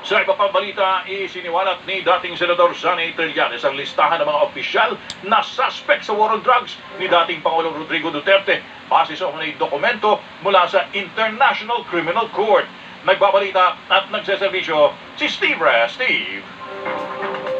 Sa iba pang balita, isiniwalat ni dating Senador Sonny Trillanes ang listahan ng mga opisyal na suspect sa war on drugs ni dating Pangulong Rodrigo Duterte base sa mga dokumento mula sa International Criminal Court. Nagbabalita at nagseservisyo si Steve Reyes. Steve.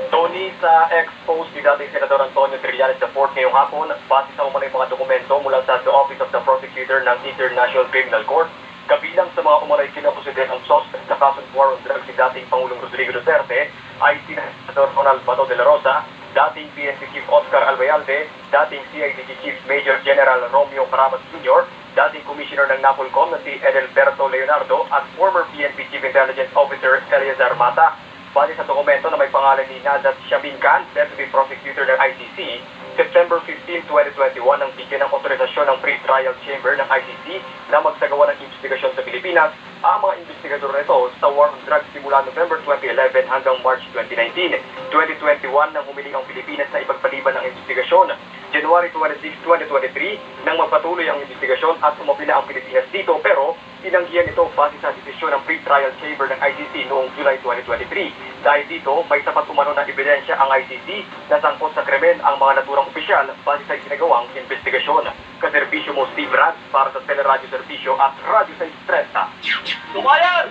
Tony, sa ex-post ni dating Senador Antonio Trillanes IV ngayong hapon, base sa umunay mga dokumento mula sa The Office of the Prosecutor ng International Criminal Court, kabilang sa mga umunay kinakonsider ang suspect sa kasong war on drugs si dating Pangulong Rodrigo Duterte ay si Senador Ronald Bato de la Rosa, dating PNP Chief Oscar Albayalde, dating CIDG Chief Major General Romeo Caramas Jr., dating Commissioner ng NAPOLCOM na si Edelberto Leonardo at former PNP Chief Intelligence Officer Eleazar Mata. Base sa dokumento na may pangalan ni Najat Shamin Khan, Deputy Prosecutor ng ICC, September 15, 2021 nang bigyan ng otorisasyon ng Pre-Trial Chamber ng ICC na magsagawa ng investigasyon sa Pilipinas ang mga investigador nito sa war on drugs simula November 2011 hanggang March 2019. 2021 nang humiling ang Pilipinas na ipagpaliban ng investigasyon. January 26, 2023 nang magpatuloy ang investigasyon at umapila ang Pilipinas dito pero tinanggihan ito base sa desisyon ng Pre-Trial Chamber ng ICC noong July 2023. Dahil dito, may sapat umano na ebidensya ang ICC na sangkot sa krimen ang mga naturang opisyal base sa ginagawang investigasyon. Kaserbisyo mo Steve Rad para sa Teleradyo Serbisyo at Radyo 630. Tumayan!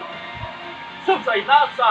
Subside na sa